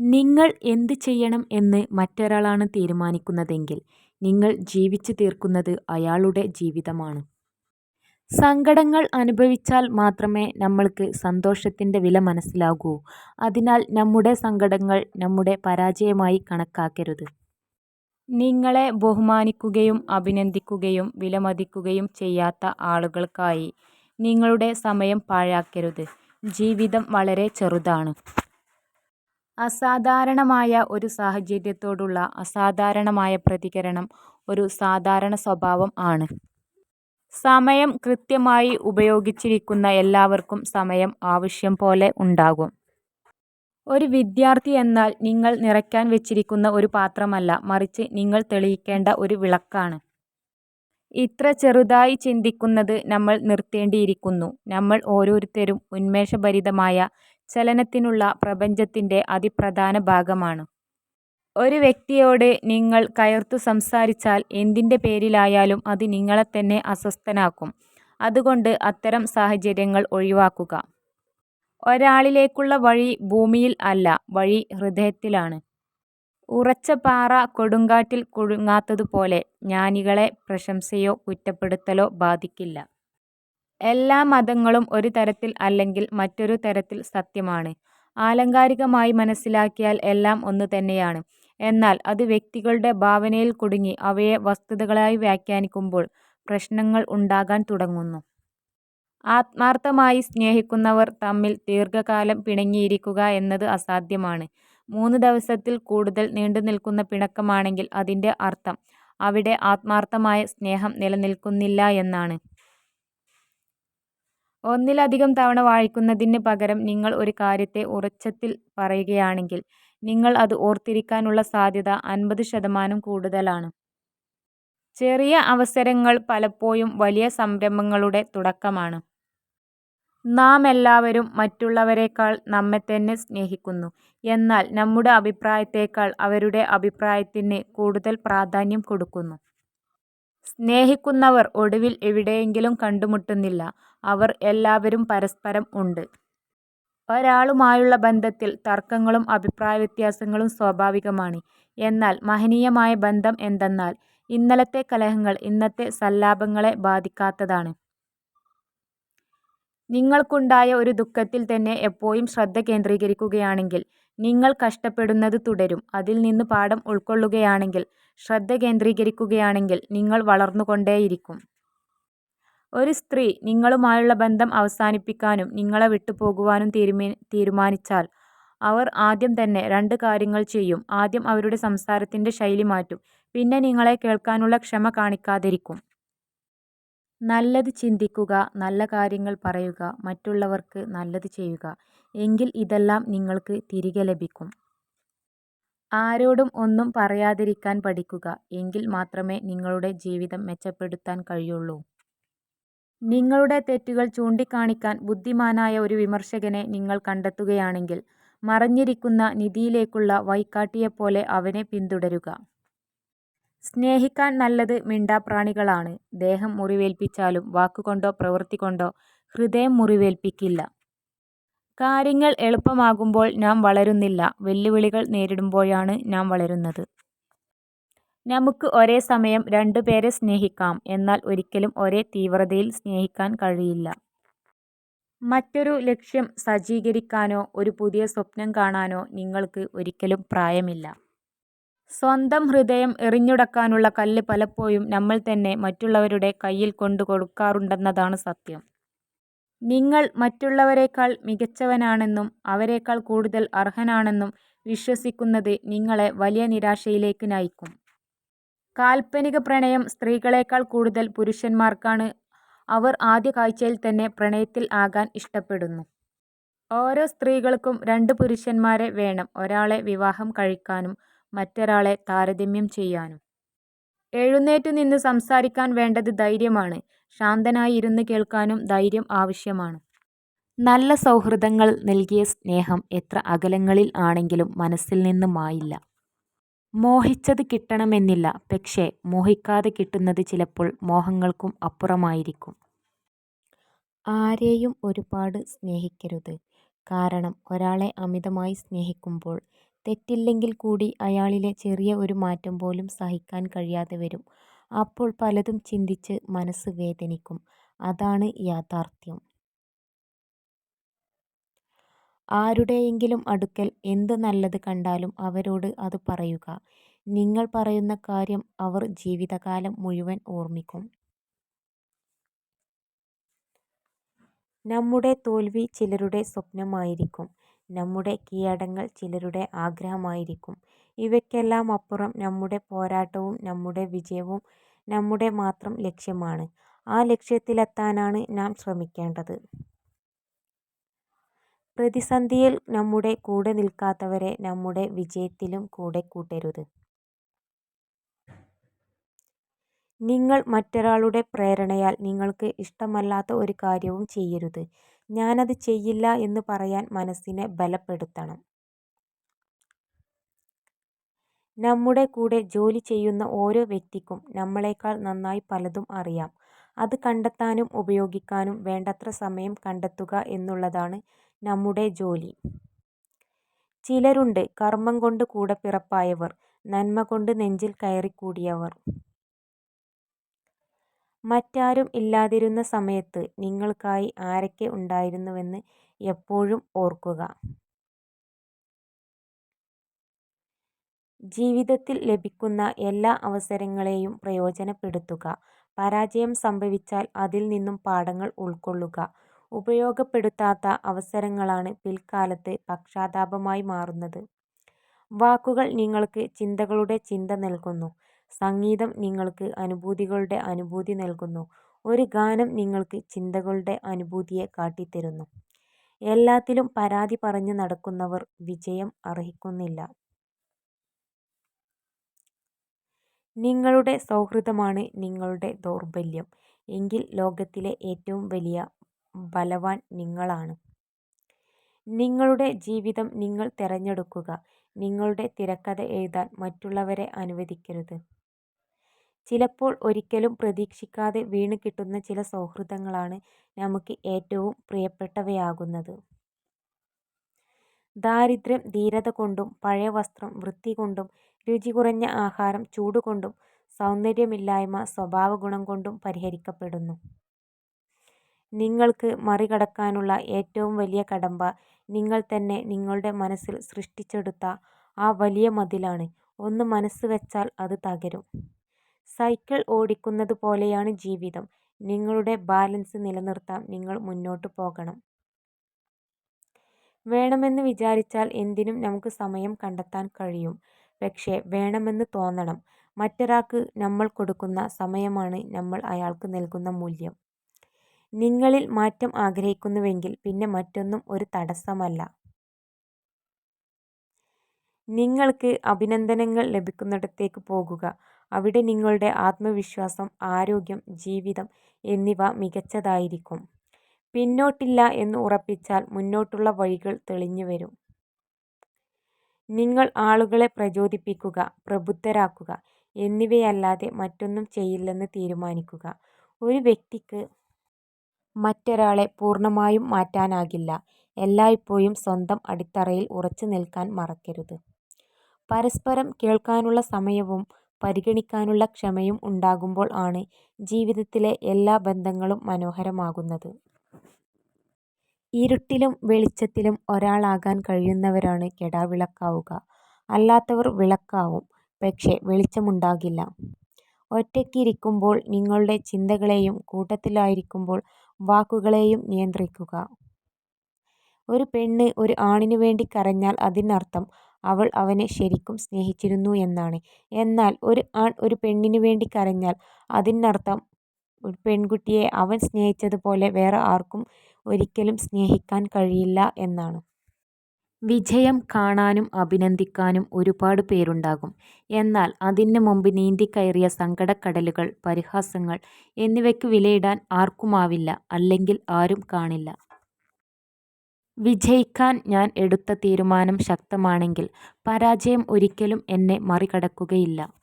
നിങ്ങൾ എന്ത് ചെയ്യണം എന്ന് മറ്റൊരാളാണ് തീരുമാനിക്കുന്നതെങ്കിൽ നിങ്ങൾ ജീവിച്ചു തീർക്കുന്നത് അയാളുടെ ജീവിതമാണ്. സങ്കടങ്ങൾ അനുഭവിച്ചാൽ മാത്രമേ നമ്മൾക്ക് സന്തോഷത്തിൻ്റെ വില മനസ്സിലാകൂ. അതിനാൽ നമ്മുടെ സങ്കടങ്ങൾ നമ്മുടെ പരാജയമായി കണക്കാക്കരുത്. നിങ്ങളെ ബഹുമാനിക്കുകയും അഭിനന്ദിക്കുകയും വിലമതിക്കുകയും ചെയ്യാത്ത ആളുകൾക്കായി നിങ്ങളുടെ സമയം പാഴാക്കരുത്. ജീവിതം വളരെ ചെറുതാണ്. അസാധാരണമായ ഒരു സാഹചര്യത്തോടുള്ള അസാധാരണമായ പ്രതികരണം ഒരു സാധാരണ സ്വഭാവം ആണ്. സമയം കൃത്യമായി ഉപയോഗിച്ചിരിക്കുന്ന എല്ലാവർക്കും സമയം ആവശ്യം പോലെ ഉണ്ടാകും. ഒരു വിദ്യാർത്ഥി എന്നാൽ നിങ്ങൾ നിറയ്ക്കാൻ വെച്ചിരിക്കുന്ന ഒരു പാത്രമല്ല, മറിച്ച് നിങ്ങൾ തെളിയിക്കേണ്ട ഒരു വിളക്കാണ്. ഇത്ര ചെറുതായി ചിന്തിക്കുന്നത് നമ്മൾ നിർത്തേണ്ടിയിരിക്കുന്നു. നമ്മൾ ഓരോരുത്തരും ഉന്മേഷഭരിതമായ ചലനത്തിനുള്ള പ്രപഞ്ചത്തിൻ്റെ അതിപ്രധാന ഭാഗമാണ്. ഒരു വ്യക്തിയോട് നിങ്ങൾ കയർത്തു സംസാരിച്ചാൽ എന്തിൻ്റെ പേരിലായാലും അത് നിങ്ങളെത്തന്നെ അസ്വസ്ഥനാക്കും. അതുകൊണ്ട് അത്തരം സാഹചര്യങ്ങൾ ഒഴിവാക്കുക. ഒരാളിലേക്കുള്ള വഴി ഭൂമിയിൽ അല്ല, വഴി ഹൃദയത്തിലാണ്. ഉറച്ച പാറ കൊടുങ്കാറ്റിൽ കുലുങ്ങാത്തതുപോലെ ജ്ഞാനികളെ പ്രശംസയോ കുറ്റപ്പെടുത്തലോ ബാധിക്കില്ല. എല്ലാ മതങ്ങളും ഒരു തരത്തിൽ അല്ലെങ്കിൽ മറ്റൊരു തരത്തിൽ സത്യമാണ്. ആലങ്കാരികമായി മനസ്സിലാക്കിയാൽ എല്ലാം ഒന്നു തന്നെയാണ്. എന്നാൽ അത് വ്യക്തികളുടെ ഭാവനയിൽ കുടുങ്ങി അവയെ വസ്തുതകളായി വ്യാഖ്യാനിക്കുമ്പോൾ പ്രശ്നങ്ങൾ ഉണ്ടാകാൻ തുടങ്ങുന്നു. ആത്മാർത്ഥമായി സ്നേഹിക്കുന്നവർ തമ്മിൽ ദീർഘകാലം പിണങ്ങിയിരിക്കുക എന്നത് അസാധ്യമാണ്. 3 ദിവസത്തിൽ കൂടുതൽ നീണ്ടുനിൽക്കുന്ന പിണക്കമാണെങ്കിൽ അതിൻ്റെ അർത്ഥം അവിടെ ആത്മാർത്ഥമായ സ്നേഹം നിലനിൽക്കുന്നില്ല എന്നാണ്. ഒന്നിലധികം തവണ വായിക്കുന്നതിന് പകരം നിങ്ങൾ ഒരു കാര്യത്തെ ഉറച്ചത്തിൽ പറയുകയാണെങ്കിൽ നിങ്ങൾ അത് ഓർത്തിരിക്കാനുള്ള സാധ്യത 50% കൂടുതലാണ്. ചെറിയ അവസരങ്ങൾ പലപ്പോഴും വലിയ സംരംഭങ്ങളുടെ തുടക്കമാണ്. നാമെല്ലാവരും മറ്റുള്ളവരെക്കാൾ നമ്മെത്തന്നെ സ്നേഹിക്കുന്നു. എന്നാൽ നമ്മുടെ അഭിപ്രായത്തേക്കാൾ അവരുടെ അഭിപ്രായത്തിന് കൂടുതൽ പ്രാധാന്യം കൊടുക്കുന്നു. സ്നേഹിക്കുന്നവർ ഒടുവിൽ എവിടെയെങ്കിലും കണ്ടുമുട്ടുന്നില്ല. അവർ എല്ലാവരും പരസ്പരം ഉണ്ട്. ഒരാളുമായുള്ള ബന്ധത്തിൽ തർക്കങ്ങളും അഭിപ്രായ വ്യത്യാസങ്ങളും സ്വാഭാവികമാണ്. എന്നാൽ മഹനീയമായ ബന്ധം എന്തെന്നാൽ ഇന്നലത്തെ കലഹങ്ങൾ ഇന്നത്തെ സല്ലാപങ്ങളെ ബാധിക്കാത്തതാണ്. നിങ്ങൾക്കുണ്ടായ ഒരു ദുഃഖത്തിൽ തന്നെ എപ്പോഴും ശ്രദ്ധ കേന്ദ്രീകരിക്കുകയാണെങ്കിൽ നിങ്ങൾ കഷ്ടപ്പെടുന്നത് തുടരും. അതിൽ നിന്ന് പാഠം ഉൾക്കൊള്ളുകയാണെങ്കിൽ, ശ്രദ്ധ കേന്ദ്രീകരിക്കുകയാണെങ്കിൽ നിങ്ങൾ വളർന്നുകൊണ്ടേയിരിക്കും. ഒരു സ്ത്രീ നിങ്ങളുമായുള്ള ബന്ധം അവസാനിപ്പിക്കാനും നിങ്ങളെ വിട്ടുപോകുവാനും തീരുമാനിച്ചാൽ അവർ ആദ്യം തന്നെ 2 കാര്യങ്ങൾ ചെയ്യും. ആദ്യം അവരുടെ സംസാരത്തിൻ്റെ ശൈലി മാറ്റും. പിന്നെ നിങ്ങളെ കേൾക്കാനുള്ള ക്ഷമ കാണിക്കാതിരിക്കും. നല്ലത് ചിന്തിക്കുക, നല്ല കാര്യങ്ങൾ പറയുക, മറ്റുള്ളവർക്ക് നല്ലത് ചെയ്യുക. എങ്കിൽ ഇതെല്ലാം നിങ്ങൾക്ക് തിരികെ ലഭിക്കും. ആരോടും ഒന്നും പറയാതിരിക്കാൻ പഠിക്കുക. എങ്കിൽ മാത്രമേ നിങ്ങളുടെ ജീവിതം മെച്ചപ്പെടുത്താൻ കഴിയുള്ളൂ. നിങ്ങളുടെ തെറ്റുകൾ ചൂണ്ടിക്കാണിക്കാൻ ബുദ്ധിമാനായ ഒരു വിമർശകനെ നിങ്ങൾ കണ്ടെത്തുകയാണെങ്കിൽ മറഞ്ഞിരിക്കുന്ന നിധിയിലേക്കുള്ള വഴികാട്ടിയെപ്പോലെ അവനെ പിന്തുടരുക. സ്നേഹിക്കാൻ നല്ലത് മിണ്ടാപ്രാണികളാണ്. ദേഹം മുറിവേൽപ്പിച്ചാലും വാക്കുകൊണ്ടോ പ്രവൃത്തി കൊണ്ടോ ഹൃദയം മുറിവേൽപ്പിക്കില്ല. കാര്യങ്ങൾ എളുപ്പമാകുമ്പോൾ നാം വളരുന്നില്ല, വെല്ലുവിളികൾ നേരിടുമ്പോഴാണ് നാം വളരുന്നത്. നമുക്ക് ഒരേ സമയം 2 പേരെ സ്നേഹിക്കാം, എന്നാൽ ഒരിക്കലും ഒരേ തീവ്രതയിൽ സ്നേഹിക്കാൻ കഴിയില്ല. മറ്റൊരു ലക്ഷ്യം സജ്ജീകരിക്കാനോ ഒരു പുതിയ സ്വപ്നം കാണാനോ നിങ്ങൾക്ക് ഒരിക്കലും പ്രായമില്ല. സ്വന്തം ഹൃദയം എറിഞ്ഞുടക്കാനുള്ള കല്ല് പലപ്പോഴും നമ്മൾ തന്നെ മറ്റുള്ളവരുടെ കയ്യിൽ കൊണ്ടു കൊടുക്കാറുണ്ടെന്നതാണ് സത്യം. നിങ്ങൾ മറ്റുള്ളവരെക്കാൾ മികച്ചവനാണെന്നും അവരെക്കാൾ കൂടുതൽ അർഹനാണെന്നും വിശ്വസിക്കുന്നത് നിങ്ങളെ വലിയ നിരാശയിലേക്ക് നയിക്കും. കാൽപ്പനിക പ്രണയം സ്ത്രീകളെക്കാൾ കൂടുതൽ പുരുഷന്മാർക്കാണ്. അവർ ആദ്യ കാഴ്ചയിൽ തന്നെ പ്രണയത്തിൽ ആകാൻ ഇഷ്ടപ്പെടുന്നു. ഓരോ സ്ത്രീകൾക്കും 2 പുരുഷന്മാരെ വേണം, ഒരാളെ വിവാഹം കഴിക്കാനും മറ്റൊരാളെ താരതമ്യം ചെയ്യാനും. എഴുന്നേറ്റു നിന്ന് സംസാരിക്കാൻ വേണ്ടത് ധൈര്യമാണ്. ശാന്തനായി ഇരുന്ന് കേൾക്കാനും ധൈര്യം ആവശ്യമാണ്. നല്ല സൗഹൃദങ്ങൾ നൽകിയ സ്നേഹം എത്ര അകലങ്ങളിൽ ആണെങ്കിലും മനസ്സിൽ നിന്ന് മായില്ല. മോഹിച്ചത് കിട്ടണമെന്നില്ല, പക്ഷേ മോഹിക്കാതെ കിട്ടുന്നത് ചിലപ്പോൾ മോഹങ്ങൾക്കും അപ്പുറമായിരിക്കും. ആരെയും ഒരുപാട് സ്നേഹിക്കരുത്. കാരണം ഒരാളെ അമിതമായി സ്നേഹിക്കുമ്പോൾ തെറ്റില്ലെങ്കിൽ കൂടി അയാളിലെ ചെറിയ ഒരു മാറ്റം പോലും സഹിക്കാൻ കഴിയാതെ വരും. അപ്പോൾ പലതും ചിന്തിച്ച് മനസ്സ് വേദനിക്കും. അതാണ് യാഥാർത്ഥ്യം. ആരുടെയെങ്കിലും അടുക്കൽ എന്ത് നല്ലത് കണ്ടാലും അവരോട് അത് പറയുക. നിങ്ങൾ പറയുന്ന കാര്യം അവർ ജീവിതകാലം മുഴുവൻ ഓർമ്മിക്കും. നമ്മുടെ തോൽവി ചിലരുടെ സ്വപ്നമായിരിക്കും. നമ്മുടെ കീഴടങ്ങൽ ചിലരുടെ ആഗ്രഹമായിരിക്കും. ഇവയ്ക്കെല്ലാം അപ്പുറം നമ്മുടെ പോരാട്ടവും നമ്മുടെ വിജയവും നമ്മുടെ മാത്രം ലക്ഷ്യമാണ്. ആ ലക്ഷ്യത്തിലെത്താനാണ് നാം ശ്രമിക്കേണ്ടത്. പ്രതിസന്ധിയിൽ നമ്മുടെ കൂടെ നിൽക്കാത്തവരെ നമ്മുടെ വിജയത്തിലും കൂടെ കൂട്ടരുത്. നിങ്ങൾ മറ്റൊരാളുടെ പ്രേരണയാൽ നിങ്ങൾക്ക് ഇഷ്ടമല്ലാത്ത ഒരു കാര്യവും ചെയ്യരുത്. ഞാനത് ചെയ്യില്ല എന്ന് പറയാൻ മനസ്സിനെ ബലപ്പെടുത്തണം. നമ്മുടെ കൂടെ ജോലി ചെയ്യുന്ന ഓരോ വ്യക്തിക്കും നമ്മളെക്കാൾ നന്നായി പലതും അറിയാം. അത് കണ്ടെത്താനും ഉപയോഗിക്കാനും വേണ്ടത്ര സമയം കണ്ടെത്തുക എന്നുള്ളതാണ് നമ്മുടെ ജോലി. ചിലരുണ്ട് കർമ്മം കൊണ്ട് കൂടപ്പിറപ്പായവർ, നന്മ കൊണ്ട് നെഞ്ചിൽ കയറിക്കൂടിയവർ. മറ്റാരും ഇല്ലാതിരുന്ന സമയത്ത് നിങ്ങൾക്കായി ആരൊക്കെ ഉണ്ടായിരുന്നുവെന്ന് എപ്പോഴും ഓർക്കുക. ജീവിതത്തിൽ ലഭിക്കുന്ന എല്ലാ അവസരങ്ങളെയും പ്രയോജനപ്പെടുത്തുക. പരാജയം സംഭവിച്ചാൽ അതിൽ നിന്നും പാഠങ്ങൾ ഉൾക്കൊള്ളുക. ഉപയോഗപ്പെടുത്താത്ത അവസരങ്ങളാണ് പിൽക്കാലത്ത് പക്ഷാതാപമായി മാറുന്നത്. വാക്കുകൾ നിങ്ങൾക്ക് ചിന്തകളുടെ ചിന്ത നൽകുന്നു. സംഗീതം നിങ്ങൾക്ക് അനുഭൂതികളുടെ അനുഭൂതി നൽകുന്നു. ഒരു ഗാനം നിങ്ങൾക്ക് ചിന്തകളുടെ അനുഭൂതിയെ കാട്ടിത്തരുന്നു. എല്ലാത്തിലും പരാതി പറഞ്ഞു നടക്കുന്നവർ വിജയം അർഹിക്കുന്നില്ല. നിങ്ങളുടെ സൗഹൃദമാണ് നിങ്ങളുടെ ദൗർബല്യം എങ്കിൽ ലോകത്തിലെ ഏറ്റവും വലിയ ബലവാൻ നിങ്ങളാണ്. നിങ്ങളുടെ ജീവിതം നിങ്ങൾ തിരഞ്ഞെടുക്കുക. നിങ്ങളുടെ തിരക്കഥ എഴുതാൻ മറ്റുള്ളവരെ അനുവദിക്കരുത്. ചിലപ്പോൾ ഒരിക്കലും പ്രതീക്ഷിക്കാതെ വീണ് കിട്ടുന്ന ചില സൗഹൃദങ്ങളാണ് നമുക്ക് ഏറ്റവും പ്രിയപ്പെട്ടവയാകുന്നത്. ദാരിദ്ര്യം ധീരത കൊണ്ടും, പഴയ വസ്ത്രം വൃത്തി കൊണ്ടും, രുചി കുറഞ്ഞ ആഹാരം ചൂടുകൊണ്ടും, സൗന്ദര്യമില്ലായ്മ സ്വഭാവഗുണം കൊണ്ടും പരിഹരിക്കപ്പെടുന്നു. നിങ്ങൾക്ക് മറികടക്കാനുള്ള ഏറ്റവും വലിയ കടമ്പ നിങ്ങൾ തന്നെ നിങ്ങളുടെ മനസ്സിൽ സൃഷ്ടിച്ചെടുത്ത ആ വലിയ മതിലാണ്. ഒന്ന് മനസ്സ് വെച്ചാൽ അത് തകരും. സൈക്കിൾ ഓടിക്കുന്നത് പോലെയാണ് ജീവിതം. നിങ്ങളുടെ ബാലൻസ് നിലനിർത്താൻ നിങ്ങൾ മുന്നോട്ട് പോകണം. വേണമെന്ന് വിചാരിച്ചാൽ എന്തിനും നമുക്ക് സമയം കണ്ടെത്താൻ കഴിയും. പക്ഷേ വേണമെന്ന് തോന്നണം. മറ്റൊരാൾക്ക് നമ്മൾ കൊടുക്കുന്ന സമയമാണ് നമ്മൾ അയാൾക്ക് നൽകുന്ന മൂല്യം. നിങ്ങളിൽ മാറ്റം ആഗ്രഹിക്കുന്നുവെങ്കിൽ പിന്നെ മറ്റൊന്നും ഒരു തടസ്സമല്ല. നിങ്ങൾക്ക് അഭിനന്ദനങ്ങൾ ലഭിക്കുന്നിടത്തേക്ക് പോകുക. അവിടെ നിങ്ങളുടെ ആത്മവിശ്വാസം, ആരോഗ്യം, ജീവിതം എന്നിവ മികച്ചതായിരിക്കും. പിന്നോട്ടില്ല എന്ന് ഉറപ്പിച്ചാൽ മുന്നോട്ടുള്ള വഴികൾ തെളിഞ്ഞുവരും. നിങ്ങൾ ആളുകളെ പ്രചോദിപ്പിക്കുക, പ്രബുദ്ധരാക്കുക എന്നിവയല്ലാതെ മറ്റൊന്നും ചെയ്യില്ലെന്ന് തീരുമാനിക്കുക. ഒരു വ്യക്തിക്ക് മറ്റൊരാളെ പൂർണ്ണമായും മാറ്റാനാകില്ല. എല്ലായ്പ്പോഴും സ്വന്തം അടിത്തറയിൽ ഉറച്ചു നിൽക്കാൻ മറക്കരുത്. പരസ്പരം കേൾക്കാനുള്ള സമയവും പരിഗണിക്കാനുള്ള ക്ഷമയും ഉണ്ടാകുമ്പോൾ ആണ് ജീവിതത്തിലെ എല്ലാ ബന്ധങ്ങളും മനോഹരമാകുന്നത്. ഇരുട്ടിലും വെളിച്ചത്തിലും ഒരാളാകാൻ കഴിയുന്നവരാണ് കെടാവിളക്കാവുക. അല്ലാത്തവർ വിളക്കാവും, പക്ഷേ വെളിച്ചമുണ്ടാകില്ല. ഒറ്റയ്ക്കിരിക്കുമ്പോൾ നിങ്ങളുടെ ചിന്തകളെയും കൂട്ടത്തിലായിരിക്കുമ്പോൾ വാക്കുകളെയും നിയന്ത്രിക്കുക. ഒരു പെണ്ണ് ഒരു ആണിനു വേണ്ടി കരഞ്ഞാൽ അതിനർത്ഥം അവൾ അവനെ ശരിക്കും സ്നേഹിച്ചിരുന്നു എന്നാണ്. എന്നാൽ ഒരു ആൺ ഒരു പെണ്ണിനു വേണ്ടി കരഞ്ഞാൽ അതിനർത്ഥം ഒരു പെൺകുട്ടിയെ അവൻ സ്നേഹിച്ചതുപോലെ വേറെ ആർക്കും ഒരിക്കലും സ്നേഹിക്കാൻ കഴിയില്ല എന്നാണ്. വിജയം കാണാനും അഭിനന്ദിക്കാനും ഒരുപാട് പേരുണ്ടാകും. എന്നാൽ അതിന് മുമ്പ് നീന്തിക്കയറിയ സങ്കടക്കടലുകൾ, പരിഹാസങ്ങൾ എന്നിവയ്ക്ക് വിലയിടാൻ ആർക്കുമാവില്ല. അല്ലെങ്കിൽ ആരും കാണില്ല. വിജയിക്കാൻ ഞാൻ എടുത്ത തീരുമാനം ശക്തമാണെങ്കിൽ പരാജയം ഒരിക്കലും എന്നെ മറികടക്കുകയില്ല.